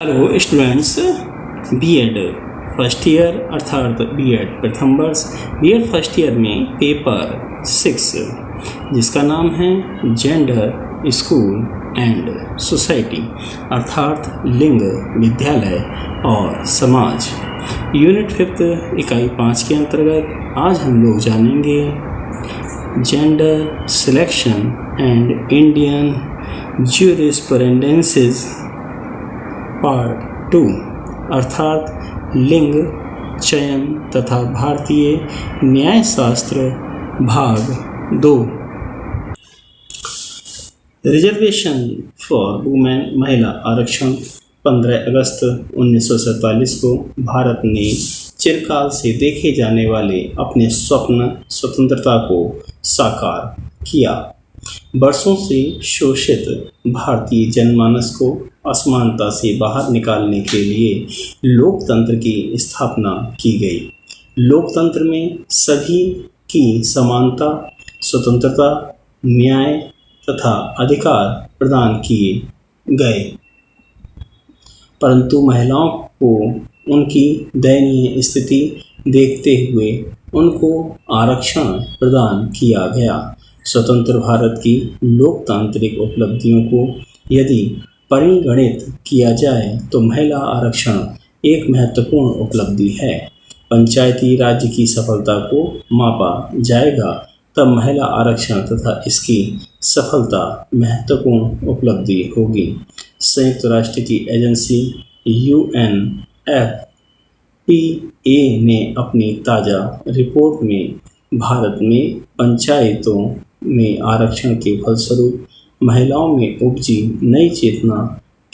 Hello students, BEd first year अर्थात BEd प्रथम वर्ष बीएड फर्स्ट ईयर में पेपर 6 जिसका नाम है जेंडर स्कूल एंड सोसाइटी अर्थात लिंग विद्यालय और समाज यूनिट 5 इकाई 5 के अंतर्गत आज हम लोग जानेंगे gender selection and Indian jurisprudences part 2 अर्थात लिंग चयन तथा भारतीय न्यायशास्त्र भाग 2। रिजर्वेशन फॉर वुमेन महिला आरक्षण 15 अगस्त 1947 को भारत ने चिरकाल से देखे जाने वाले अपने स्वप्न स्वतंत्रता को साकार किया। वर्षों से शोषित भारतीय जनमानस को असमानता से बाहर निकालने के लिए लोकतंत्र की स्थापना की गई। लोकतंत्र में सभी की समानता, स्वतंत्रता, न्याय तथा अधिकार प्रदान किए गए, परंतु महिलाओं को उनकी दयनीय स्थिति देखते हुए उनको आरक्षण प्रदान किया गया। स्वतंत्र भारत की लोकतांत्रिक उपलब्धियों को यदि परिगणित किया जाए तो महिला आरक्षण एक महत्वपूर्ण उपलब्धि है। पंचायती राज्य की सफलता को मापा जाएगा तब महिला आरक्षण तथा इसकी सफलता महत्वपूर्ण उपलब्धि होगी। संयुक्त राष्ट्र की एजेंसी UNFPA ने अपनी ताज़ा रिपोर्ट में भारत में पंचायतों में आरक्षण के फलस्वरूप महिलाओं में उपजी नई चेतना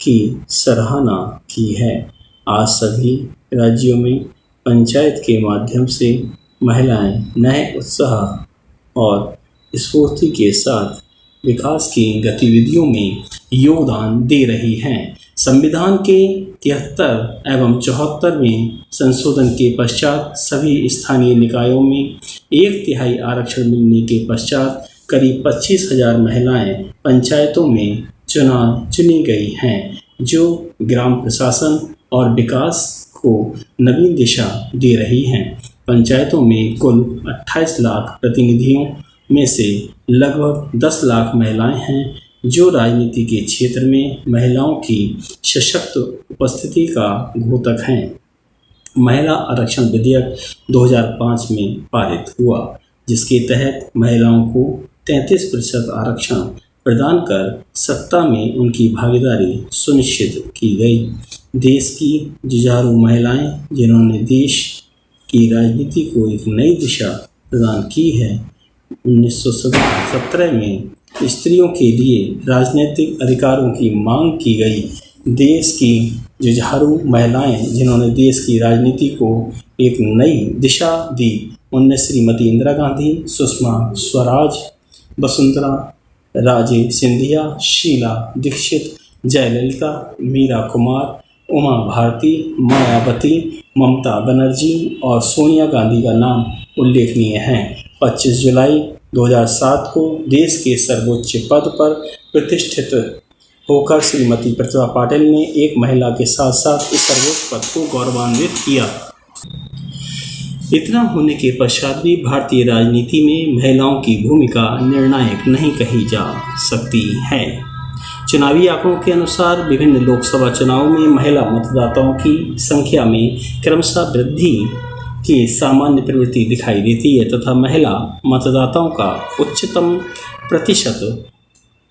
की सराहना की है। आज सभी राज्यों में पंचायत के माध्यम से महिलाएं नए उत्साह और स्फूर्ति के साथ विकास की गतिविधियों में योगदान दे रही हैं। संविधान के 73 एवं 74वें संशोधन के पश्चात सभी स्थानीय निकायों में 1/3 आरक्षण मिलने के पश्चात करीब 25,000 महिलाएं पंचायतों में चुनी गई हैं, जो ग्राम प्रशासन और विकास को नवीन दिशा दे रही हैं। पंचायतों में कुल 28 लाख प्रतिनिधियों में से लगभग 10 लाख महिलाएं हैं, जो राजनीति के क्षेत्र में महिलाओं की सशक्त उपस्थिति का द्योतक हैं। महिला आरक्षण विधेयक 2005 में पारित हुआ, जिसके तहत महिलाओं को 33% आरक्षण प्रदान कर सत्ता में उनकी भागीदारी सुनिश्चित की गई। देश की जुझारू महिलाएं, जिन्होंने देश की राजनीति को एक नई दिशा प्रदान की है। 1917 में स्त्रियों के लिए राजनीतिक अधिकारों की मांग की गई। देश की जुझारू महिलाएं, जिन्होंने देश की राजनीति को एक नई दिशा दी, उनमें श्रीमती इंदिरा गांधी, सुषमा स्वराज, वसुंधरा राजे सिंधिया, शीला दीक्षित, जयललिता, मीरा कुमार, उमा भारती, मायावती, ममता बनर्जी और सोनिया गांधी का नाम उल्लेखनीय है। 25 जुलाई 2007 को देश के सर्वोच्च पद पर प्रतिष्ठित होकर श्रीमती प्रतिभा पाटिल ने एक महिला के साथ साथ इस सर्वोच्च पद को गौरवान्वित किया। इतना होने के पश्चात भी भारतीय राजनीति में महिलाओं की भूमिका निर्णायक नहीं कही जा सकती है। चुनावी आंकड़ों के अनुसार विभिन्न लोकसभा चुनावों में महिला मतदाताओं की संख्या में क्रमशः वृद्धि की सामान्य प्रवृत्ति दिखाई देती है तथा महिला मतदाताओं का उच्चतम प्रतिशत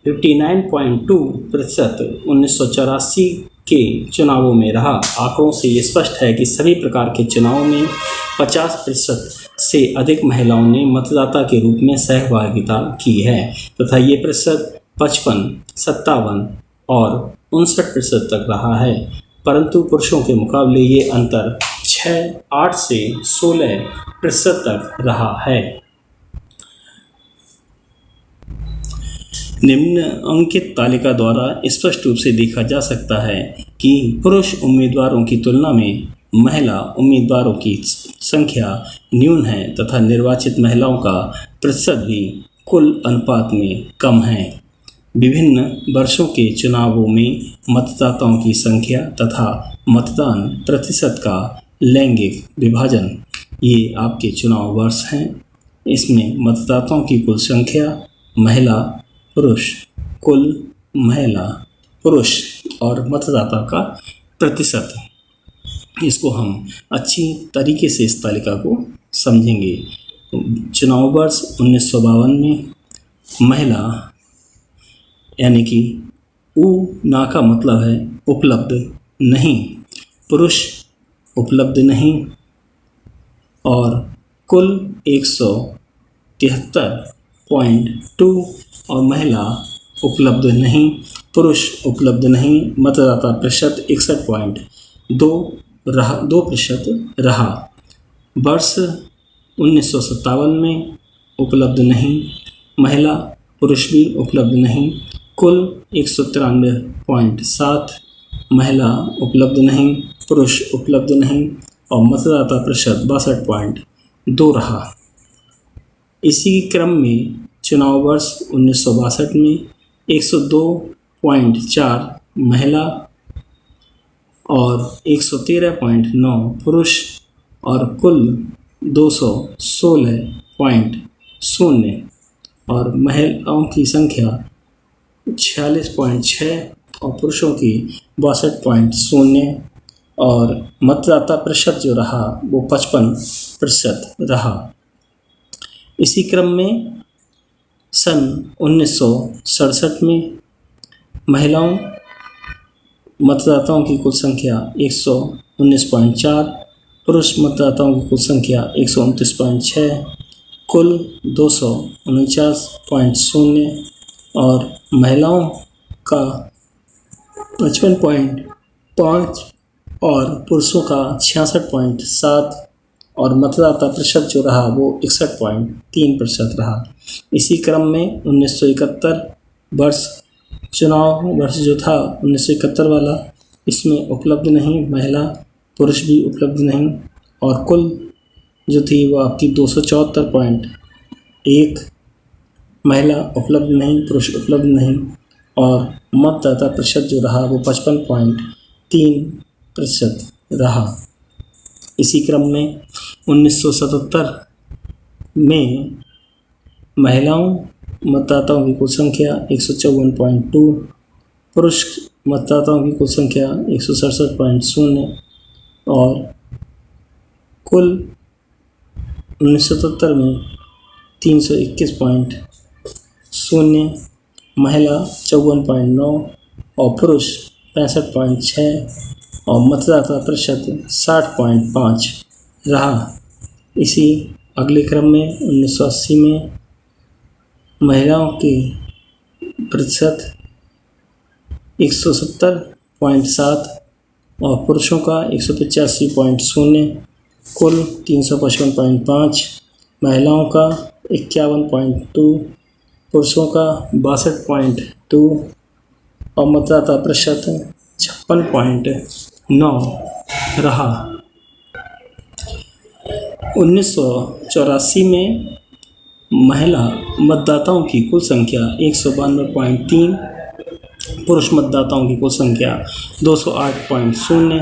59.2% 1984 के चुनावों में रहा। आंकड़ों से ये स्पष्ट है कि सभी प्रकार के चुनावों में 50% से अधिक महिलाओं ने मतदाता के रूप में सहभागिता की है तथा ये प्रतिशत 55, 57 और 59% तक रहा है, परंतु पुरुषों के मुकाबले ये अंतर 8 से 16% तक रहा है। निम्न अंकित तालिका द्वारा स्पष्ट रूप से देखा जा सकता है कि पुरुष उम्मीदवारों की तुलना में महिला उम्मीदवारों की संख्या न्यून है तथा निर्वाचित महिलाओं का प्रतिशत भी कुल अनुपात में कम है। विभिन्न वर्षों के चुनावों में मतदाताओं की संख्या तथा मतदान प्रतिशत का लैंगिक विभाजन। ये आपके चुनाव वर्ष हैं। इसमें मतदाताओं की कुल संख्या, महिला पुरुष, कुल महिला पुरुष और मतदाता का प्रतिशत। इसको हम अच्छी तरीके से इस तालिका को समझेंगे। चुनाव वर्ष 1952 में महिला यानी कि ऊ ना का मतलब है उपलब्ध नहीं, पुरुष उपलब्ध नहीं और कुल 173.2 और महिला उपलब्ध नहीं, पुरुष उपलब्ध नहीं। मतदाता प्रतिशत 61.2% रहा। वर्ष 1957 में उपलब्ध नहीं, महिला पुरुष भी उपलब्ध नहीं, कुल 193.7, महिला उपलब्ध नहीं, पुरुष उपलब्ध नहीं और मतदाता प्रतिशत 62.2 रहा। इसी क्रम में चुनाव वर्ष 1962 में 102.4 महिला और 113.9 पुरुष और कुल 216.0 और महिलाओं की संख्या 46.6 और पुरुषों की 62.0 और मतदाता प्रतिशत जो रहा वो 55% रहा। इसी क्रम में सन 1967 में महिलाओं मतदाताओं की कुल संख्या 119.4, पुरुष मतदाताओं की कुल संख्या 129.6, कुल 249.0 और महिलाओं का 55.5 और पुरुषों का 66.7 और मतदाता प्रतिशत जो रहा वो 61.3% रहा। इसी क्रम में 1971 वर्ष चुनाव वर्ष जो था 1971 वाला, इसमें उपलब्ध नहीं, महिला पुरुष भी उपलब्ध नहीं और कुल जो थी वो आपकी 274.1, महिला उपलब्ध नहीं, पुरुष उपलब्ध नहीं और मतदाता प्रतिशत जो रहा वो 55.3% रहा। इसी क्रम में 1977 में महिलाओं मतदाताओं की कुल संख्या 154.2, पुरुष मतदाताओं की कुल संख्या 167.0 और कुल 1977 में 321.0, महिला 54.9 और पुरुष 65.6 और मतदाता प्रतिशत 60.5 रहा। इसी अगले क्रम में 1980 में महिलाओं की प्रतिशत 170.7 और पुरुषों का 185.0, कुल 355.5, महिलाओं का 51.2, पुरुषों का 62.2 और मतदाता प्रतिशत 56.9 रहा। 1984 में महिला मतदाताओं की कुल संख्या 192.3, पुरुष मतदाताओं की कुल संख्या 208.0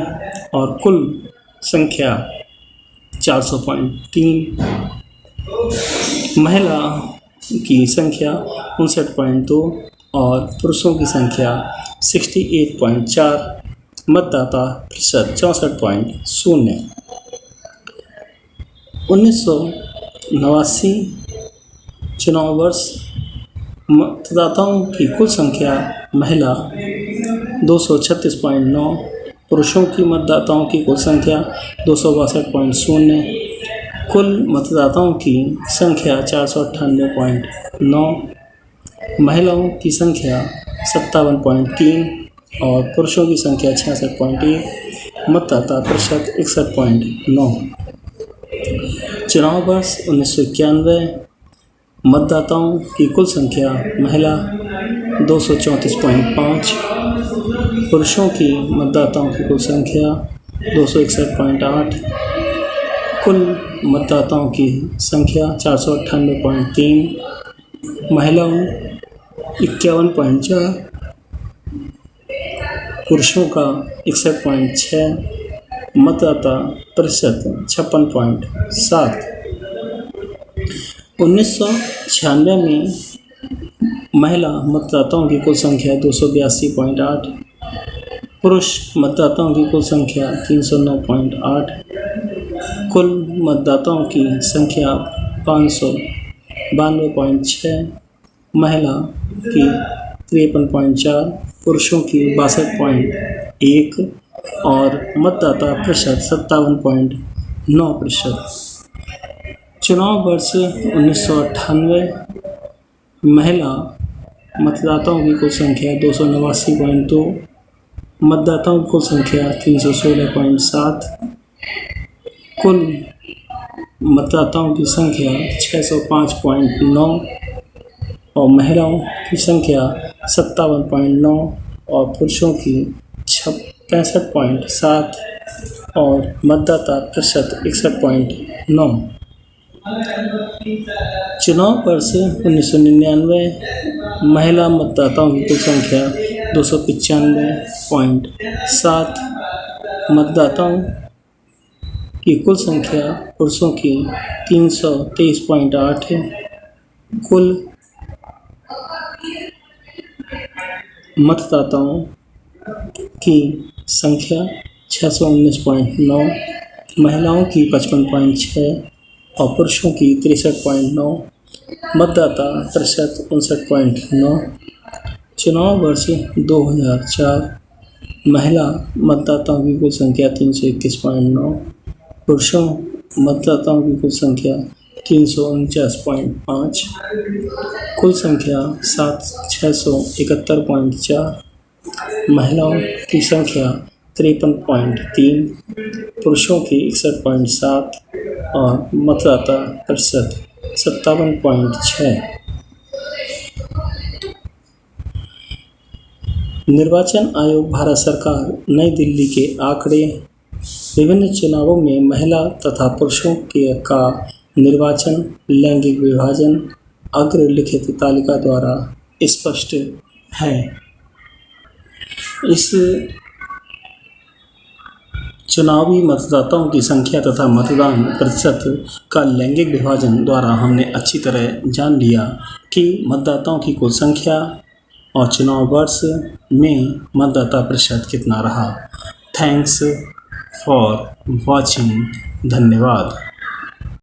और कुल संख्या 400.3, महिला की संख्या 59.2 और पुरुषों की संख्या 68.4, मतदाता प्रतिशत 64.0। 1989 चुनाव वर्ष मतदाताओं की कुल संख्या महिला 236.9, पुरुषों की मतदाताओं की कुल संख्या 262.0, कुल मतदाताओं की संख्या 498.9, महिलाओं की संख्या 57.3 और पुरुषों की संख्या 66.1, मतदाता प्रतिशत 61.9। चुनाव वर्ष 1991 मतदाताओं की कुल संख्या महिला 234.5, पुरुषों की मतदाताओं की कुल संख्या 261.8, कुल मतदाताओं की संख्या 498.3, महिलाओं 51.4, पुरुषों का 61.6, मतदाता प्रतिशत 56.7। 1996 में महिला मतदाताओं की कुल संख्या 282.8, पुरुष मतदाताओं की कुल संख्या 309.8, कुल मतदाताओं की संख्या 592.6, महिला की 53.4, पुरुषों की 62.1 और मतदाता प्रतिशत 57.9%। चुनाव वर्ष 1998, महिला मतदाताओं की कुल संख्या 289.2, मतदाताओं की कुल संख्या 316.7, कुल मतदाताओं की संख्या 605.9 और महिलाओं की संख्या 57.9 और पुरुषों की 65.7 और मतदाता प्रतिशत 61.9। चुनाव वर्ष 1999, महिला मतदाताओं की कुल संख्या 295.7, मतदाताओं की कुल संख्या पुरुषों की 323.8 है, कुल मतदाताओं की संख्या 619.9, महिलाओं की 55.6 और पुरुषों की 63.9, मतदाता प्रतिशत 59.9। चुनाव वर्ष 2004, महिला मतदाताओं की कुल संख्या 321.9, पुरुषों मतदाताओं की कुल संख्या 349.5, कुल संख्या 671.4, महिलाओं की संख्या 53.3, पुरुषों की 61.7 और मतदाता प्रतिशत 57.6। निर्वाचन आयोग भारत सरकार नई दिल्ली के आंकड़े विभिन्न चुनावों में महिला तथा पुरुषों का निर्वाचन लैंगिक विभाजन अग्रलिखित तालिका द्वारा स्पष्ट है। इस चुनावी मतदाताओं की संख्या तथा मतदान प्रतिशत का लैंगिक विभाजन द्वारा हमने अच्छी तरह जान लिया कि मतदाताओं की कुल संख्या और चुनाव वर्ष में मतदाता प्रतिशत कितना रहा। Thanks for watching. धन्यवाद।